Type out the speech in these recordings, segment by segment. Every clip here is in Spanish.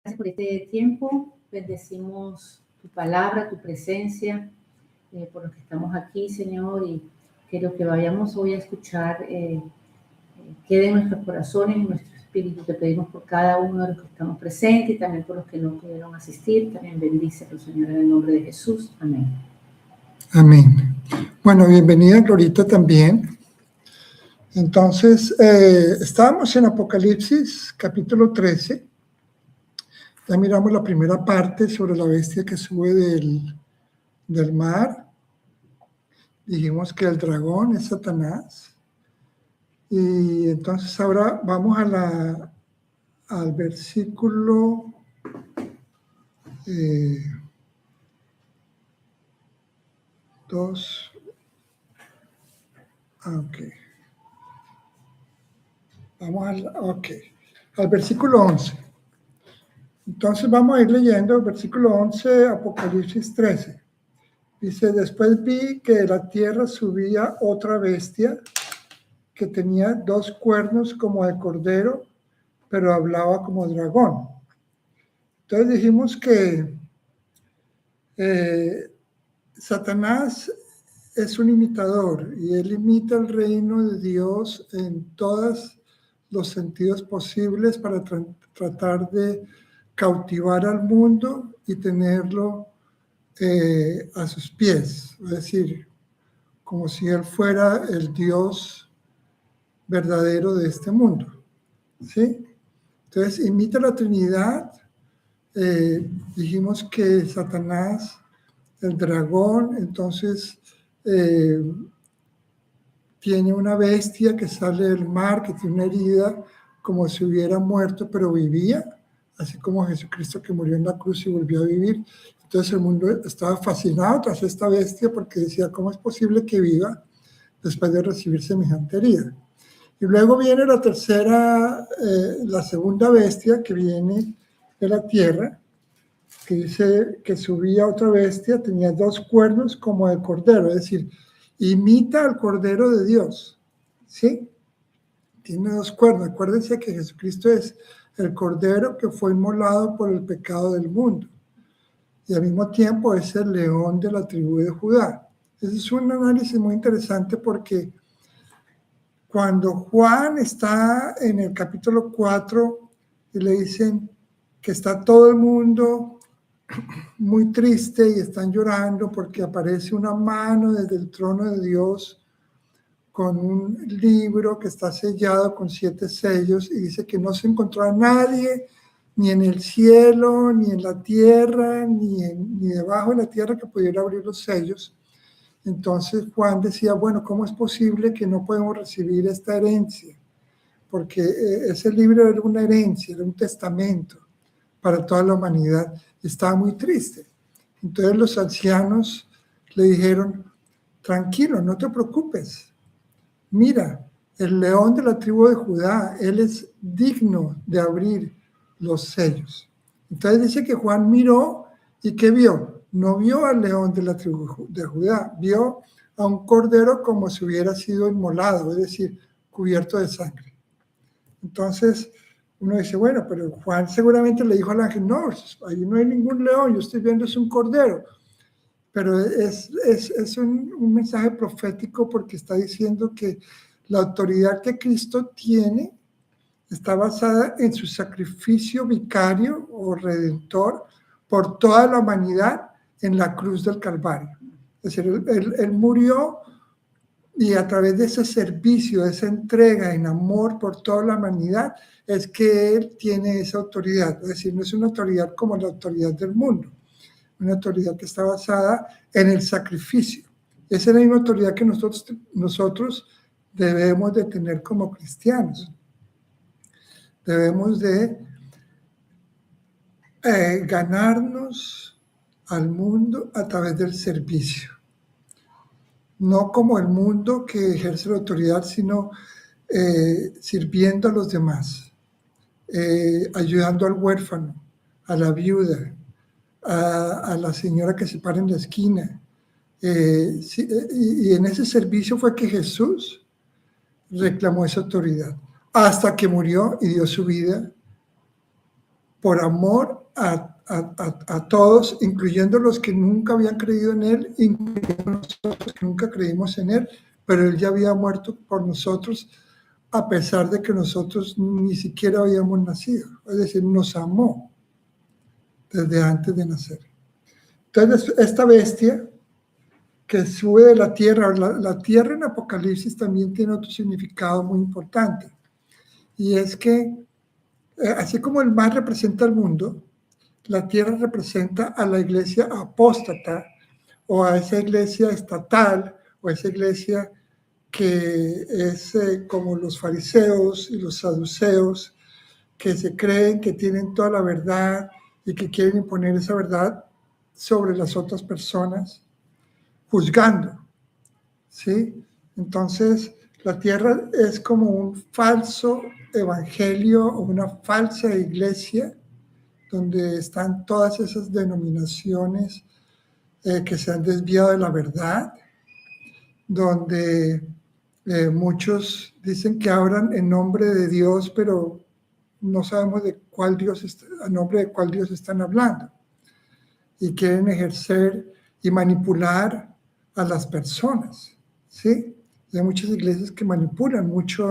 Gracias por este tiempo, bendecimos tu palabra, tu presencia, por los que estamos aquí, Señor, y que lo que vayamos hoy a escuchar quede en nuestros corazones y en nuestro espíritu. Te pedimos por cada uno de los que estamos presentes y también por los que no pudieron asistir. También bendícelos, Señor, en el nombre de Jesús. Amén. Amén. Bueno, bienvenida, Glorita, también. Entonces, estábamos en Apocalipsis, capítulo 13. Ya miramos la primera parte sobre la bestia que sube del mar. Dijimos que el dragón es Satanás. Y entonces ahora vamos al versículo 2. Ok. Vamos al versículo 11. Entonces vamos a ir leyendo el versículo 11, Apocalipsis 13. Dice, después vi que de la tierra subía otra bestia que tenía 2 cuernos como de cordero, pero hablaba como dragón. Entonces dijimos que Satanás es un imitador y él imita el reino de Dios en todos los sentidos posibles para tratar de cautivar al mundo y tenerlo a sus pies, es decir, como si él fuera el Dios verdadero de este mundo, ¿sí? Entonces, imita la Trinidad. Dijimos que Satanás, el dragón, entonces tiene una bestia que sale del mar, que tiene una herida como si hubiera muerto, pero vivía, así como Jesucristo que murió en la cruz y volvió a vivir. Entonces el mundo estaba fascinado tras esta bestia porque decía, ¿cómo es posible que viva después de recibir semejante herida? Y luego viene la segunda bestia que viene de la tierra, que dice que subía otra bestia, tenía 2 cuernos como de cordero, es decir, imita al Cordero de Dios, ¿sí? Tiene 2 cuernos. Acuérdense que Jesucristo es el Cordero que fue inmolado por el pecado del mundo. Y al mismo tiempo es el león de la tribu de Judá. Ese es un análisis muy interesante porque cuando Juan está en el capítulo 4 y le dicen que está todo el mundo muy triste y están llorando porque aparece una mano desde el trono de Dios con un libro que está sellado con 7 sellos y dice que no se encontró a nadie, ni en el cielo, ni en la tierra, ni debajo de la tierra que pudiera abrir los sellos. Entonces Juan decía, bueno, ¿cómo es posible que no podemos recibir esta herencia? Porque ese libro era una herencia, era un testamento para toda la humanidad. Estaba muy triste. Entonces los ancianos le dijeron, tranquilo, no te preocupes. Mira, el león de la tribu de Judá, él es digno de abrir los sellos. Entonces dice que Juan miró y ¿qué vio? No vio al león de la tribu de Judá, vio a un cordero como si hubiera sido inmolado, es decir, cubierto de sangre. Entonces uno dice, bueno, pero Juan seguramente le dijo al ángel, no, ahí no hay ningún león, yo estoy viendo es un cordero. Pero es un mensaje profético porque está diciendo que la autoridad que Cristo tiene está basada en su sacrificio vicario o redentor por toda la humanidad en la cruz del Calvario. Es decir, él murió y a través de ese servicio, de esa entrega en amor por toda la humanidad, es que él tiene esa autoridad. Es decir, no es una autoridad como la autoridad del mundo, una autoridad que está basada en el sacrificio. Esa es la misma autoridad que nosotros debemos de tener como cristianos. Debemos de ganarnos al mundo a través del servicio. No como el mundo que ejerce la autoridad, sino sirviendo a los demás, ayudando al huérfano, a la viuda, a la señora que se para en la esquina. Y en ese servicio fue que Jesús reclamó esa autoridad, hasta que murió y dio su vida por amor a todos, incluyendo los que nunca habían creído en Él, incluyendo nosotros que nunca creímos en Él, pero Él ya había muerto por nosotros, a pesar de que nosotros ni siquiera habíamos nacido. Es decir, nos amó desde antes de nacer. Entonces, esta bestia que sube de la tierra, la tierra en Apocalipsis también tiene otro significado muy importante, y es que así como el mar representa al mundo, la tierra representa a la iglesia apóstata, o a esa iglesia estatal, o a esa iglesia que es como los fariseos y los saduceos, que se creen que tienen toda la verdad y que quieren imponer esa verdad sobre las otras personas, juzgando, ¿sí? Entonces, la tierra es como un falso evangelio o una falsa iglesia donde están todas esas denominaciones que se han desviado de la verdad, donde muchos dicen que hablan en nombre de Dios, pero no sabemos de cuál Dios a nombre de cuál Dios están hablando, y quieren ejercer y manipular a las personas, ¿sí? Hay muchas iglesias que manipulan mucho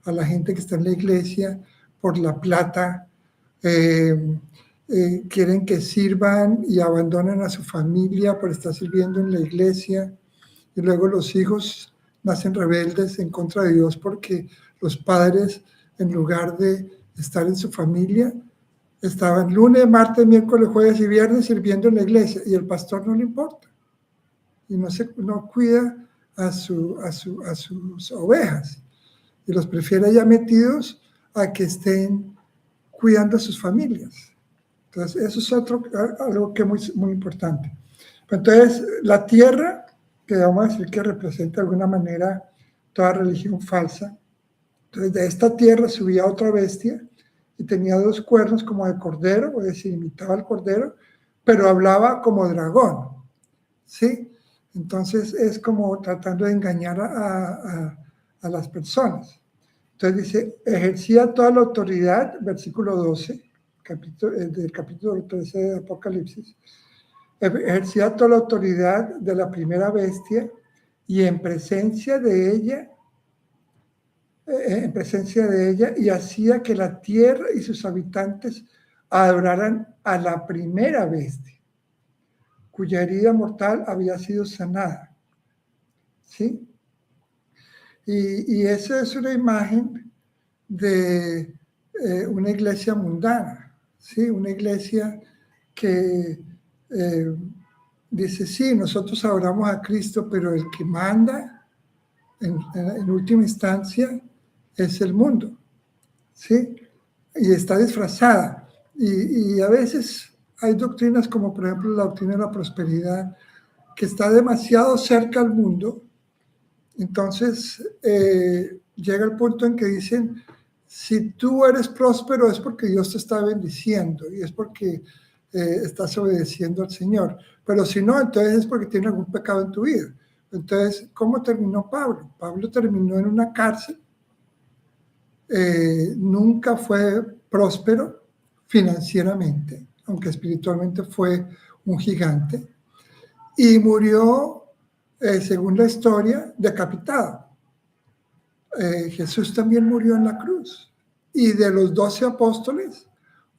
a la gente que está en la iglesia por la plata. Quieren que sirvan y abandonen a su familia por estar sirviendo en la iglesia, y luego los hijos nacen rebeldes en contra de Dios porque los padres, en lugar de estar en su familia, estaban lunes, martes, miércoles, jueves y viernes sirviendo en la iglesia, y el pastor no le importa y no cuida a sus ovejas, y los prefiere ya metidos a que estén cuidando a sus familias. Entonces, eso es algo que es muy importante. Entonces, la tierra, que vamos a decir que representa de alguna manera toda religión falsa, entonces de esta tierra subía otra bestia y tenía 2 cuernos como de cordero, es decir, imitaba al cordero, pero hablaba como dragón, ¿sí? Entonces es como tratando de engañar a las personas. Entonces dice, ejercía toda la autoridad, versículo 12, del capítulo 13 de Apocalipsis, ejercía toda la autoridad de la primera bestia, y en presencia de ella, y hacía que la tierra y sus habitantes adoraran a la primera bestia, cuya herida mortal había sido sanada, ¿sí? Y esa es una imagen de una iglesia mundana, ¿sí? Una iglesia que dice, sí, nosotros adoramos a Cristo, pero el que manda en última instancia es el mundo, ¿sí? Y está disfrazada. Y a veces hay doctrinas como por ejemplo la doctrina de la prosperidad, que está demasiado cerca al mundo. Entonces llega el punto en que dicen, si tú eres próspero es porque Dios te está bendiciendo y es porque estás obedeciendo al Señor. Pero si no, entonces es porque tiene algún pecado en tu vida. Entonces, ¿cómo terminó Pablo? Pablo terminó en una cárcel. Nunca fue próspero financieramente, aunque espiritualmente fue un gigante, y murió, según la historia, decapitado. Jesús también murió en la cruz, y de los 12 apóstoles,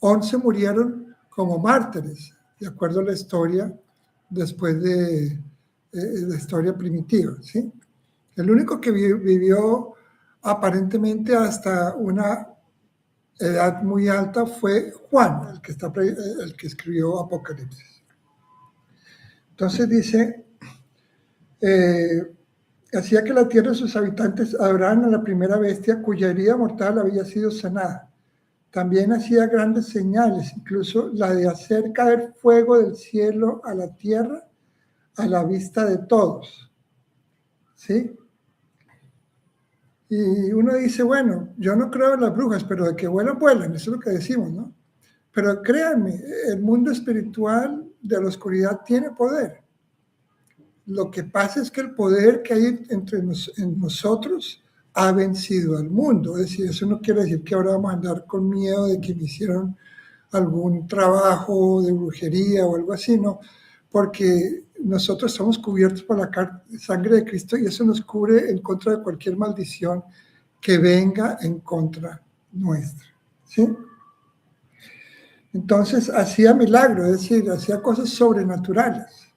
11 murieron como mártires, de acuerdo a la historia después de la historia primitiva, ¿sí? El único que vivió aparentemente hasta una edad muy alta fue Juan, el que escribió Apocalipsis. Entonces dice, hacía que la tierra y sus habitantes adoraran a la primera bestia, cuya herida mortal había sido sanada. También hacía grandes señales, incluso la de hacer caer fuego del cielo a la tierra a la vista de todos, ¿sí? Y uno dice, bueno, yo no creo en las brujas, pero de que vuelan, vuelan, eso es lo que decimos, ¿no? Pero créanme, el mundo espiritual de la oscuridad tiene poder. Lo que pasa es que el poder que hay en nosotros ha vencido al mundo. Es decir, eso no quiere decir que ahora vamos a andar con miedo de que me hicieron algún trabajo de brujería o algo así, no, porque nosotros estamos cubiertos por la sangre de Cristo y eso nos cubre en contra de cualquier maldición que venga en contra nuestra, ¿sí? Entonces hacía milagros, es decir, hacía cosas sobrenaturales.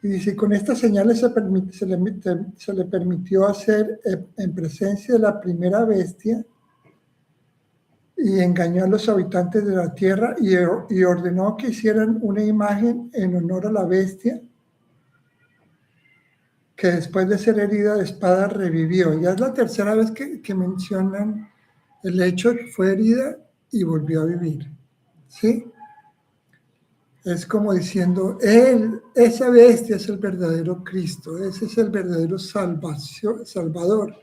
Y dice, con estas señales se le permitió hacer en presencia de la primera bestia y engañó a los habitantes de la tierra y ordenó que hicieran una imagen en honor a la bestia que después de ser herida de espada revivió. Ya es la tercera vez que mencionan el hecho de que fue herida y volvió a vivir, ¿sí? Es como diciendo, esa bestia es el verdadero Cristo, ese es el verdadero Salvador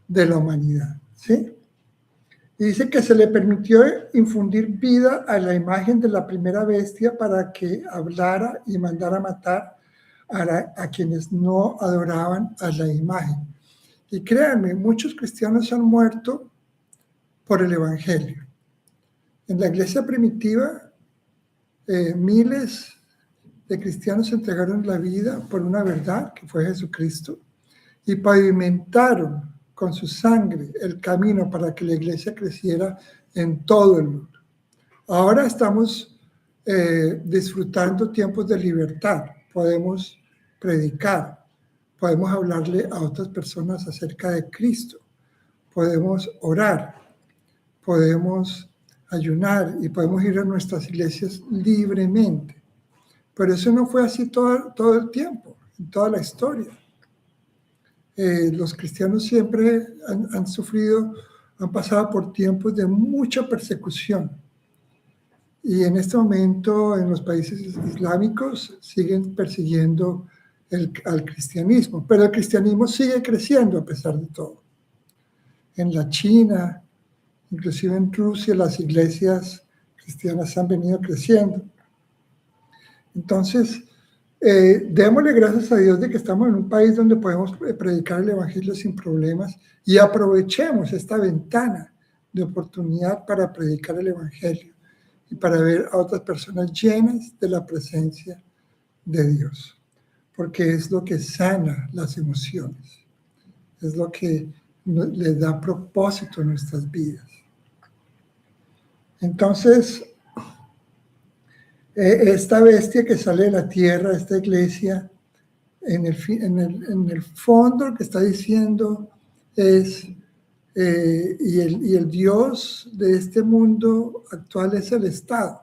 de la humanidad, ¿sí? Y dice que se le permitió infundir vida a la imagen de la primera bestia para que hablara y mandara matar a quienes no adoraban a la imagen. Y créanme, muchos cristianos han muerto por el Evangelio. En la iglesia primitiva, miles de cristianos entregaron la vida por una verdad, que fue Jesucristo, y pavimentaron con su sangre el camino para que la iglesia creciera en todo el mundo. Ahora estamos disfrutando tiempos de libertad. Podemos predicar, podemos hablarle a otras personas acerca de Cristo, podemos orar, podemos ayunar y podemos ir a nuestras iglesias libremente. Pero eso no fue así todo el tiempo, en toda la historia. Los cristianos siempre han sufrido, han pasado por tiempos de mucha persecución. Y en este momento en los países islámicos siguen persiguiendo al cristianismo, pero el cristianismo sigue creciendo a pesar de todo. En la China, inclusive en Rusia, las iglesias cristianas han venido creciendo. Entonces, démosle gracias a Dios de que estamos en un país donde podemos predicar el evangelio sin problemas y aprovechemos esta ventana de oportunidad para predicar el evangelio y para ver a otras personas llenas de la presencia de Dios, porque es lo que sana las emociones, es lo que les da propósito a nuestras vidas. Entonces, esta bestia que sale de la tierra, esta iglesia, en el fondo lo que está diciendo es, y el Dios de este mundo actual es el Estado.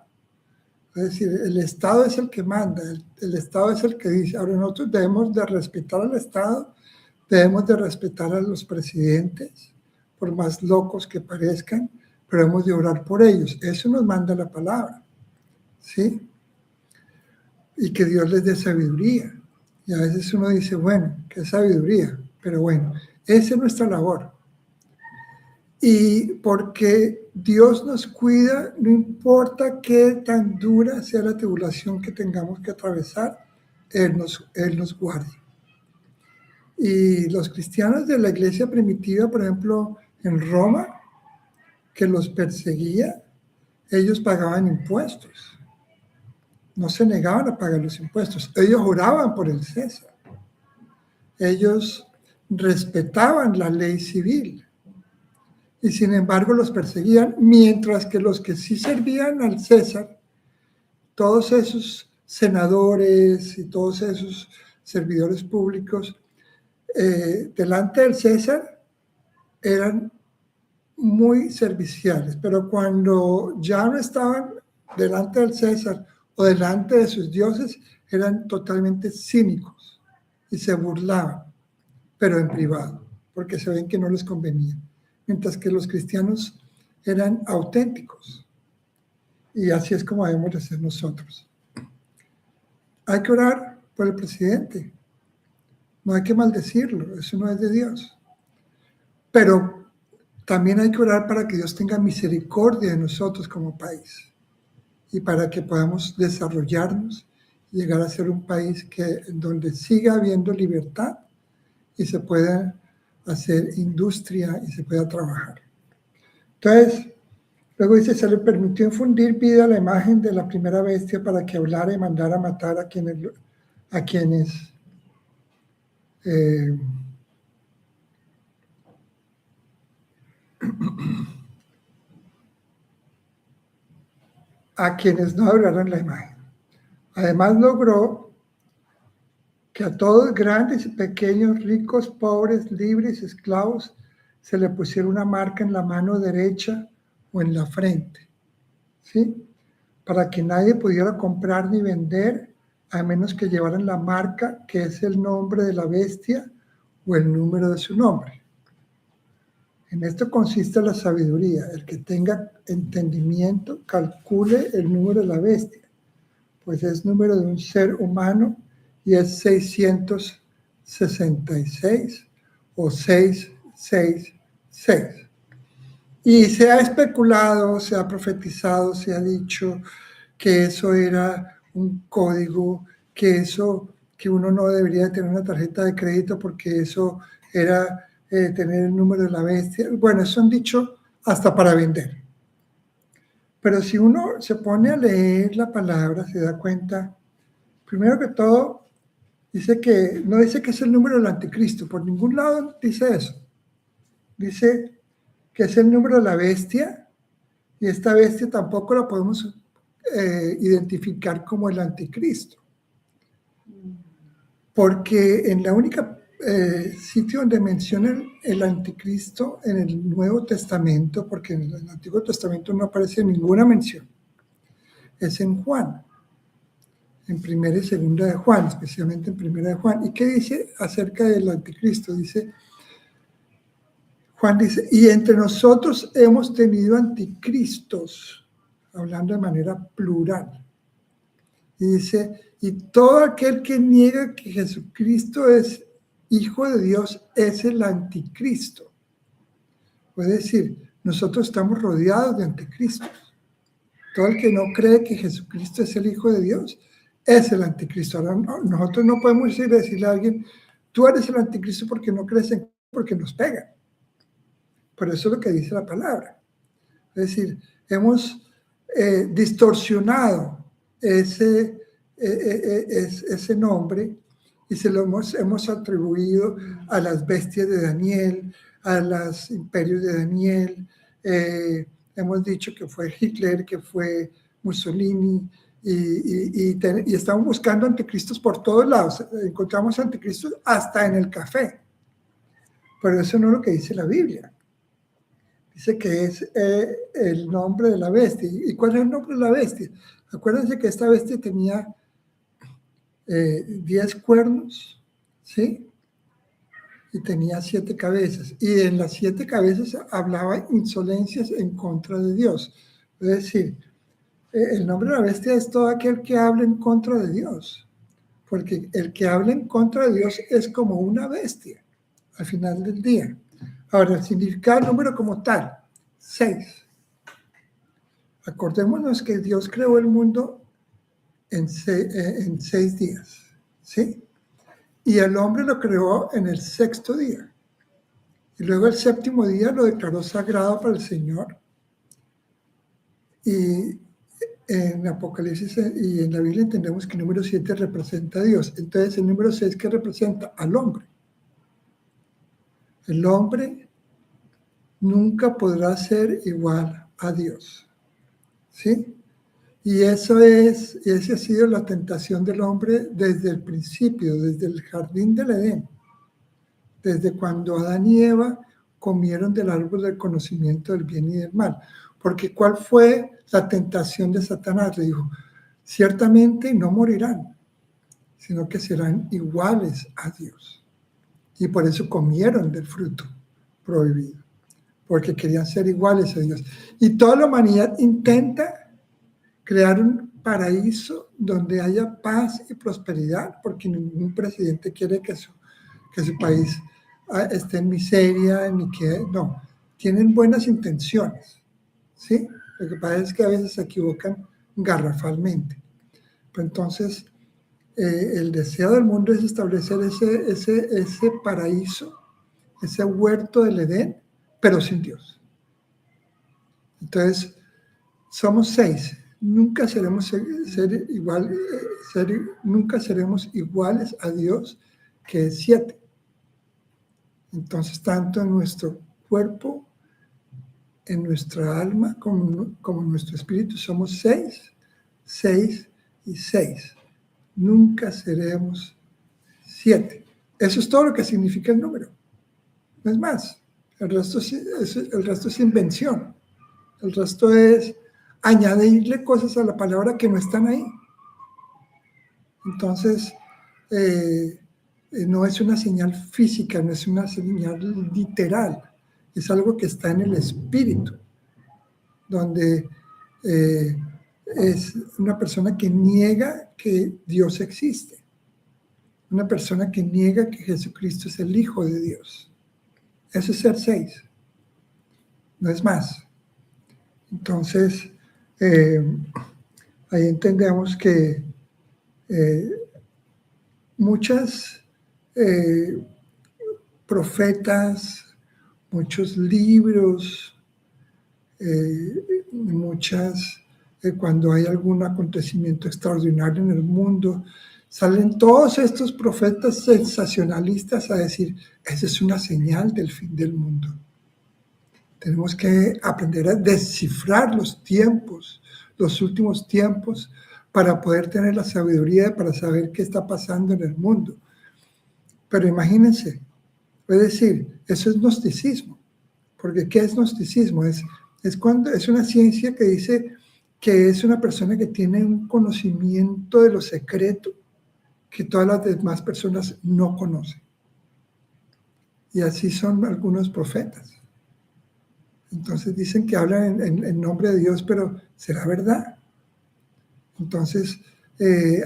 Es decir, el Estado es el que manda, el Estado es el que dice. Ahora nosotros debemos de respetar al Estado, debemos de respetar a los presidentes, por más locos que parezcan, pero debemos de orar por ellos. Eso nos manda la palabra, ¿sí? Y que Dios les dé sabiduría. Y a veces uno dice, bueno, qué sabiduría, pero bueno, esa es nuestra labor. Y porque Dios nos cuida, no importa qué tan dura sea la tribulación que tengamos que atravesar, Él nos guarda. Y los cristianos de la iglesia primitiva, por ejemplo, en Roma, que los perseguía, ellos pagaban impuestos. No se negaban a pagar los impuestos. Ellos oraban por el César. Ellos respetaban la ley civil. Y sin embargo los perseguían, mientras que los que sí servían al César, todos esos senadores y todos esos servidores públicos, delante del César eran muy serviciales, pero cuando ya no estaban delante del César o delante de sus dioses, eran totalmente cínicos y se burlaban, pero en privado, porque se ven que no les convenía. Mientras que los cristianos eran auténticos. Y así es como debemos de ser nosotros. Hay que orar por el presidente. No hay que maldecirlo, eso no es de Dios. Pero también hay que orar para que Dios tenga misericordia de nosotros como país y para que podamos desarrollarnos y llegar a ser un país donde siga habiendo libertad y se pueda hacer industria y se pueda trabajar. Entonces, Luego dice, se le permitió infundir vida a la imagen de la primera bestia para que hablara y mandara a matar a quienes no adoraran la imagen. Además logró que a todos, grandes y pequeños, ricos, pobres, libres, esclavos, se le pusiera una marca en la mano derecha o en la frente, ¿sí? Para que nadie pudiera comprar ni vender a menos que llevaran la marca que es el nombre de la bestia o el número de su nombre. En esto consiste la sabiduría. El que tenga entendimiento calcule el número de la bestia, pues es número de un ser humano y es 666 o 666. Y se ha especulado, se ha profetizado, se ha dicho que eso era un código, que uno no debería tener una tarjeta de crédito porque eso era tener el número de la bestia. Bueno, eso han dicho hasta para vender. Pero si uno se pone a leer la palabra, se da cuenta, primero que todo, no dice que es el número del anticristo, por ningún lado dice eso. Dice que es el número de la bestia, y esta bestia tampoco la podemos identificar como el anticristo. Porque en la única sitio donde menciona el anticristo en el Nuevo Testamento, porque en el Antiguo Testamento no aparece ninguna mención, es en Juan, en Primera y Segunda de Juan, especialmente en Primera de Juan. ¿Y qué dice acerca del anticristo? Juan dice, y entre nosotros hemos tenido anticristos, hablando de manera plural. Y dice, y todo aquel que niega que Jesucristo es Hijo de Dios es el anticristo. Puede decir, nosotros estamos rodeados de anticristos. Todo el que no cree que Jesucristo es el Hijo de Dios es el anticristo. Ahora, nosotros no podemos ir a decirle a alguien, tú eres el anticristo porque no crees en, porque nos pegan. Pero eso es lo que dice la palabra. Es decir, hemos distorsionado ese nombre y se lo hemos atribuido a las bestias de Daniel, a los imperios de Daniel. Hemos dicho que fue Hitler, que fue Mussolini, y estamos buscando anticristos por todos lados. Encontramos anticristos hasta en el café. Pero eso no es lo que dice la Biblia. Dice que es el nombre de la bestia. ¿Y cuál es el nombre de la bestia? Acuérdense que esta bestia tenía 10 cuernos, ¿sí? Y tenía 7 cabezas. Y en las 7 cabezas hablaba insolencias en contra de Dios. Es decir, el nombre de la bestia es todo aquel que habla en contra de Dios. Porque el que habla en contra de Dios es como una bestia al final del día. Ahora, el significado del número como tal, 6. Acordémonos que Dios creó el mundo en 6 días, ¿sí? Y el hombre lo creó en el 6º día. Y luego el 7º día lo declaró sagrado para el Señor. Y en Apocalipsis y en la Biblia entendemos que el número 7 representa a Dios. Entonces el número 6 que representa al hombre. El hombre nunca podrá ser igual a Dios, ¿sí? Y esa ha sido la tentación del hombre desde el principio, desde el jardín del Edén, desde cuando Adán y Eva comieron del árbol del conocimiento del bien y del mal. Porque ¿cuál fue la tentación de Satanás? Le dijo, ciertamente no morirán, sino que serán iguales a Dios. Y por eso comieron del fruto prohibido, porque querían ser iguales a Dios. Y toda la humanidad intenta crear un paraíso donde haya paz y prosperidad, porque ningún presidente quiere que su país esté en miseria, ni que no. Tienen buenas intenciones, ¿sí? Lo que pasa es que a veces se equivocan garrafalmente. Pero entonces, el deseo del mundo es establecer ese paraíso, ese huerto del Edén, pero sin Dios. Entonces, somos 6. Nunca seremos nunca seremos iguales a Dios, que es 7. Entonces, tanto en nuestro cuerpo, en nuestra alma, como en nuestro espíritu, somos 6, 6 y 6. Nunca seremos 7. Eso es todo lo que significa el número. No es más. El resto es invención. El resto es añadirle cosas a la palabra que no están ahí. Entonces, no es una señal física, no es una señal literal. Es algo que está en el espíritu, donde es una persona que niega que Dios existe. Una persona que niega que Jesucristo es el Hijo de Dios. Eso es ser 6. No es más. Entonces, ahí entendemos que muchas profetas, muchos libros, cuando hay algún acontecimiento extraordinario en el mundo, salen todos estos profetas sensacionalistas a decir, esa es una señal del fin del mundo. Tenemos que aprender a descifrar los tiempos, los últimos tiempos, para poder tener la sabiduría para saber qué está pasando en el mundo. Pero imagínense, es decir, eso es gnosticismo. Porque ¿qué es gnosticismo? Es una ciencia que dice que es una persona que tiene un conocimiento de lo secreto que todas las demás personas no conocen. Y así son algunos profetas. Entonces dicen que hablan en nombre de Dios, pero ¿será verdad? Entonces,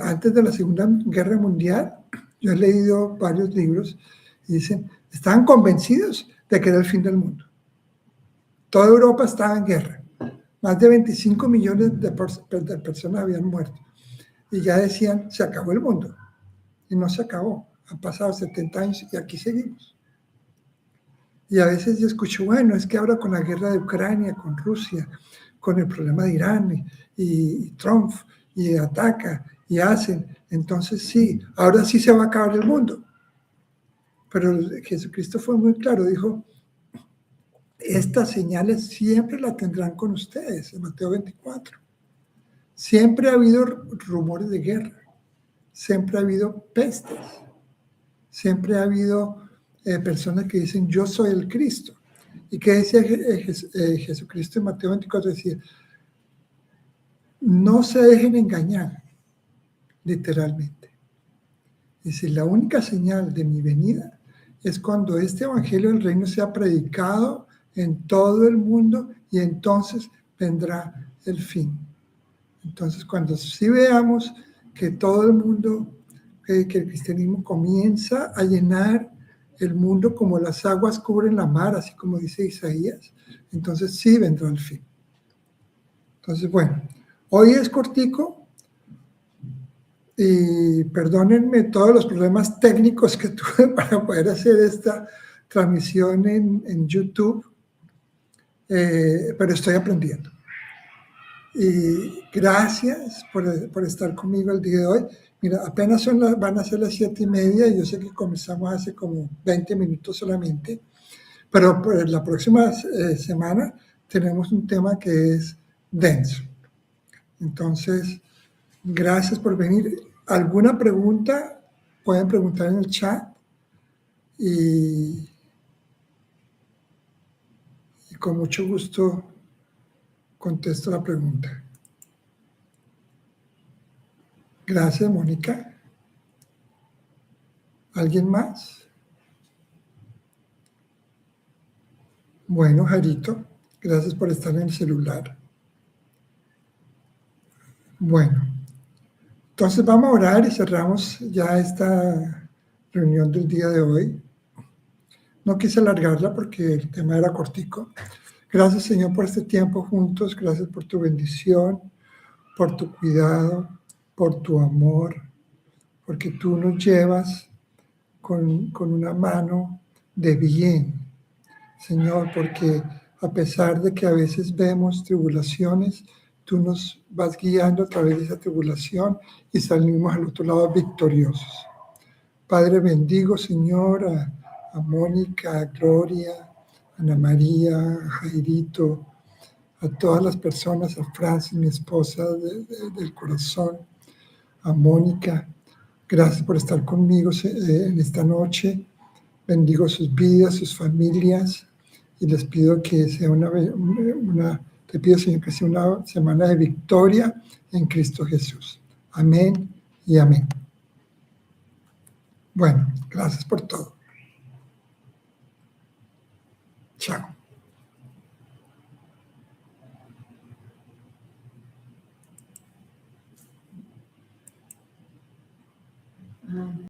antes de la Segunda Guerra Mundial, yo he leído varios libros y dicen, estaban convencidos de que era el fin del mundo. Toda Europa estaba en guerra. Más de 25 millones de personas habían muerto. Y ya decían, se acabó el mundo. Y no se acabó. Han pasado 70 años y aquí seguimos. Y a veces yo escucho, bueno, es que ahora con la guerra de Ucrania, con Rusia, con el problema de Irán y Trump, y ataca y hacen, entonces sí, ahora sí se va a acabar el mundo. Pero Jesucristo fue muy claro, dijo, estas señales siempre las tendrán con ustedes, en Mateo 24. Siempre ha habido rumores de guerra, siempre ha habido pestes, siempre ha habido personas que dicen, yo soy el Cristo. ¿Y qué decía Jesucristo en Mateo 24? Decía, no se dejen engañar, literalmente. Dice, la única señal de mi venida es cuando este evangelio del reino sea predicado en todo el mundo y entonces vendrá el fin. Entonces, cuando sí veamos que todo el mundo, que el cristianismo comienza a llenar el mundo como las aguas cubren la mar, así como dice Isaías, entonces sí vendrá el fin. Entonces, bueno, hoy es cortico y perdónenme todos los problemas técnicos que tuve para poder hacer esta transmisión en YouTube, pero estoy aprendiendo. Y gracias por estar conmigo el día de hoy. Mira, apenas van a ser las 7:30, yo sé que comenzamos hace como 20 minutos solamente, pero la próxima semana tenemos un tema que es denso. Entonces, gracias por venir. ¿Alguna pregunta? Pueden preguntar en el chat y con mucho gusto contesto la pregunta. Gracias, Mónica. ¿Alguien más? Bueno, Jarito, gracias por estar en el celular. Bueno, entonces vamos a orar y cerramos ya esta reunión del día de hoy. No quise alargarla porque el tema era cortico. Gracias, Señor, por este tiempo juntos. Gracias por tu bendición, por tu cuidado, por tu amor, porque tú nos llevas con una mano de bien, Señor, porque a pesar de que a veces vemos tribulaciones, tú nos vas guiando a través de esa tribulación y salimos al otro lado victoriosos. Padre, bendigo, Señor, a Mónica, a Gloria, a Ana María, a Jairito, a todas las personas, a Francis, mi esposa del corazón, a Mónica. Gracias por estar conmigo en esta noche. Bendigo sus vidas, sus familias, y les pido que sea te pido, Señor, que sea una semana de victoria en Cristo Jesús. Amén y amén. Bueno, gracias por todo. Chao.